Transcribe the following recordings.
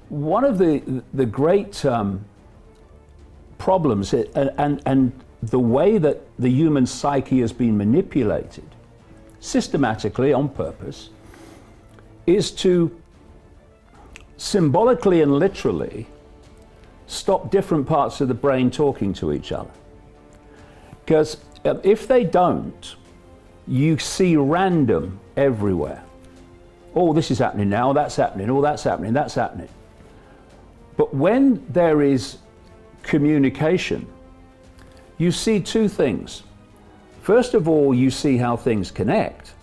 one of the great problems, and the way that the human psyche has been manipulated systematically on purpose, is to symbolically and literally stop different parts of the brain talking to each other. Because if they don't, you see random everywhere. Oh, this is happening now, that's happening, oh, that's happening, that's happening. But when there is communication, you see two things. First of all, you see how things connect.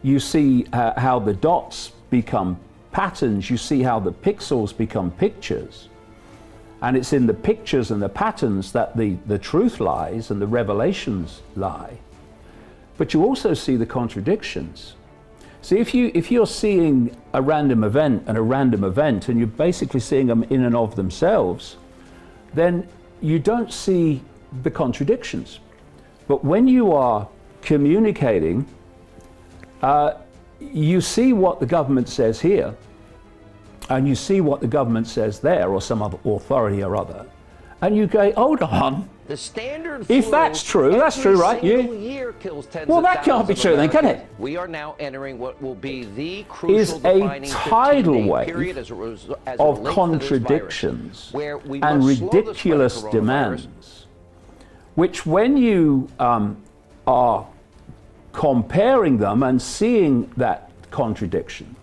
You see how the dots become patterns. You see how the pixels become pictures. And it's in the pictures and the patterns that the truth lies and the revelations lie. But you also see the contradictions. See, if you're seeing a random event and a random event, and you're basically seeing them in and of themselves, then you don't see the contradictions. But when you are communicating, you see what the government says here, and you see what the government says there, or some other authority or other, and you go, hold on. The standard if that's true, that's true, right? Year kills tens well, of that can't be true, then, can it? We are now entering what will be the crucial is a tidal wave as of contradictions virus, and ridiculous demands, which when you are comparing them and seeing that contradiction,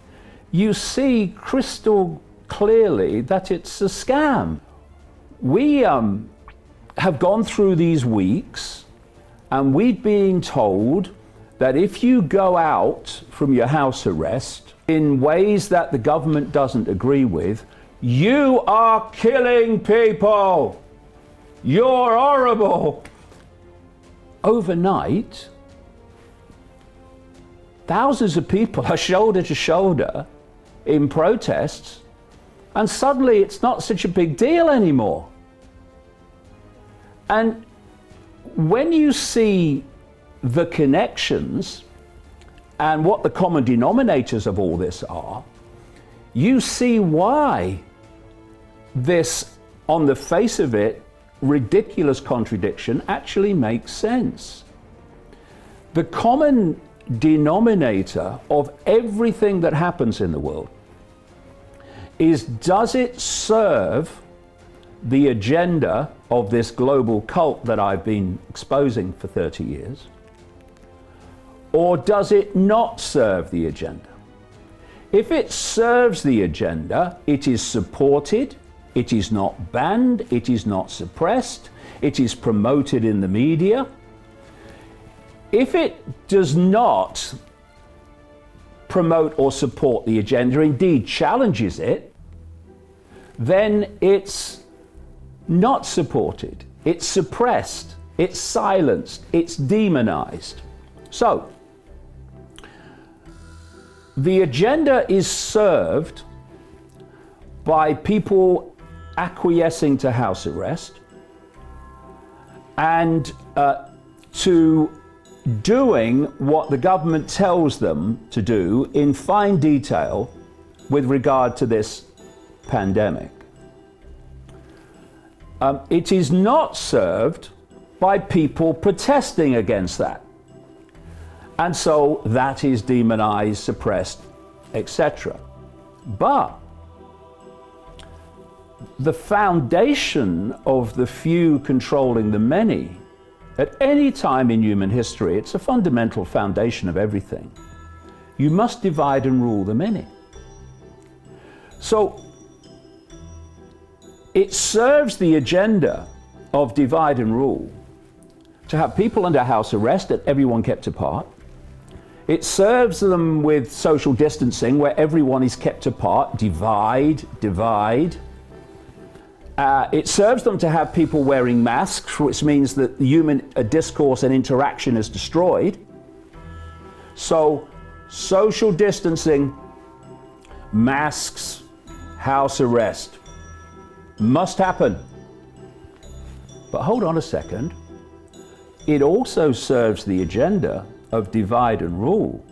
you see crystal clearly that it's a scam. We have gone through these weeks, and we've been told that if you go out from your house arrest in ways that the government doesn't agree with, you are killing people. You're horrible. Overnight, thousands of people are shoulder to shoulder in protests, and suddenly it's not such a big deal anymore. And when you see the connections and what the common denominators of all this are, you see why this, on the face of it, ridiculous contradiction actually makes sense. The common denominator of everything that happens in the world is, does it serve the agenda of this global cult that I've been exposing for 30 years, or does it not serve the agenda? If it serves the agenda, it is supported, it is not banned, it is not suppressed, it is promoted in the media. If it does not promote or support the agenda, indeed challenges it, then it's not supported, it's suppressed, it's silenced, it's demonized. So, the agenda is served by people acquiescing to house arrest and to doing what the government tells them to do in fine detail with regard to this pandemic. It is not served by people protesting against that. And so that is demonized, suppressed, etc. But the foundation of the few controlling the many, at any time in human history, it's a fundamental foundation of everything. You must divide and rule the many. So it serves the agenda of divide and rule to have people under house arrest and everyone kept apart. It serves them with social distancing where everyone is kept apart, divide. It serves them to have people wearing masks, which means that human discourse and interaction is destroyed. So social distancing, masks, house arrest must happen. But hold on a second. It also serves the agenda of divide and rule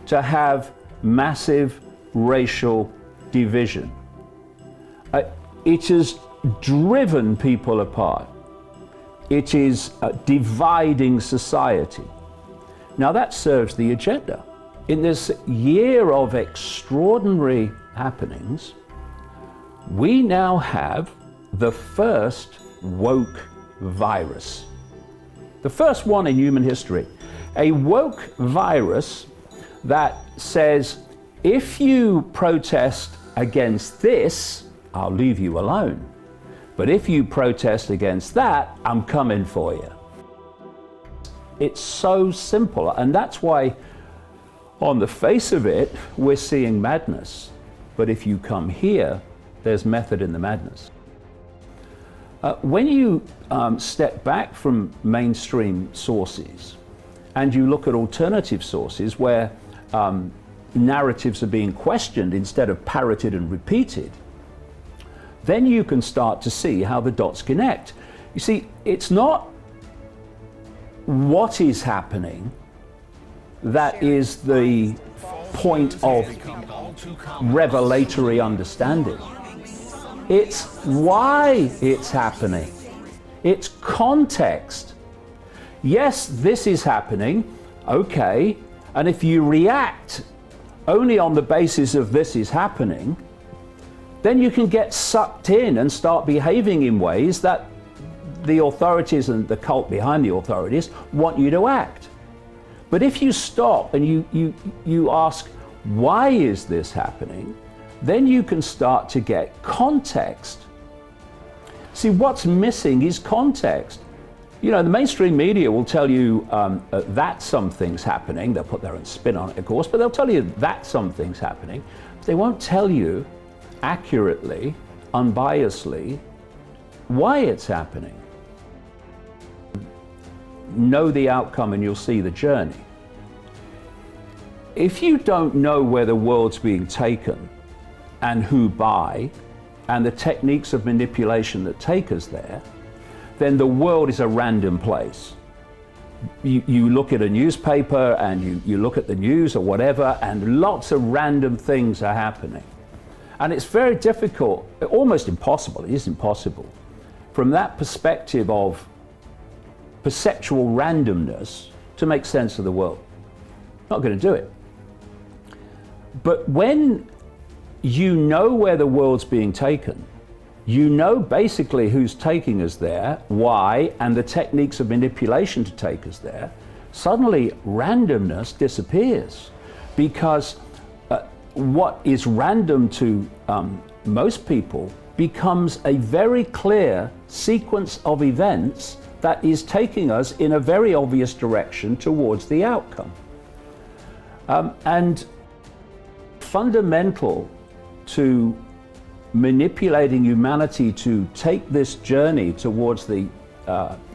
to have massive racial division. It has driven people apart. It is dividing society. Now that serves the agenda. In this year of extraordinary happenings, we now have the first woke virus. The first one in human history. A woke virus that says, if you protest against this, I'll leave you alone. But if you protest against that, I'm coming for you. It's so simple, and that's why on the face of it, we're seeing madness. But if you come here, there's method in the madness. When you step back from mainstream sources and you look at alternative sources where narratives are being questioned instead of parroted and repeated, then you can start to see how the dots connect. You see, it's not what is happening that is the point of revelatory understanding. It's why it's happening. It's context. Yes, this is happening, okay, and if you react only on the basis of this is happening, then you can get sucked in and start behaving in ways that the authorities and the cult behind the authorities want you to act. But if you stop and you ask, why is this happening? Then you can start to get context. See, what's missing is context. You know, the mainstream media will tell you that something's happening. They'll put their own spin on it, of course, but they'll tell you that something's happening. They won't tell you accurately, unbiasedly, why it's happening. Know the outcome and you'll see the journey. If you don't know where the world's being taken and who by, and the techniques of manipulation that take us there, then the world is a random place. You look at a newspaper and you look at the news or whatever, and lots of random things are happening. And it's very difficult, almost impossible, it is impossible, from that perspective of perceptual randomness to make sense of the world. Not going to do it. But when you know where the world's being taken, you know basically who's taking us there, why, and the techniques of manipulation to take us there, suddenly randomness disappears. Because what is random to most people becomes a very clear sequence of events that is taking us in a very obvious direction towards the outcome. And fundamental to manipulating humanity to take this journey towards the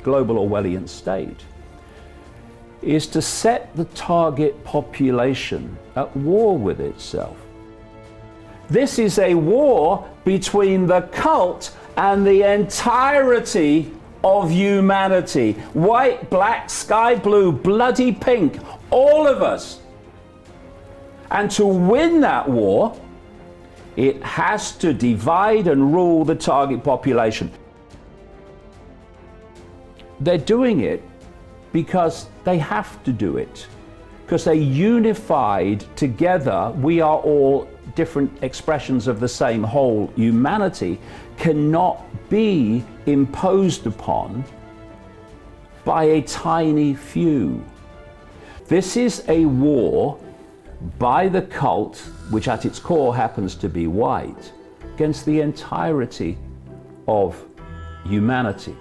global Orwellian state is to set the target population at war with itself. This is a war between the cult and the entirety of humanity. White, black, sky blue, bloody pink, all of us. And to win that war, it has to divide and rule the target population. They're doing it because they have to do it. Because they unified together, we are all different expressions of the same whole. Humanity cannot be imposed upon by a tiny few. This is a war by the cult, which at its core happens to be white, against the entirety of humanity.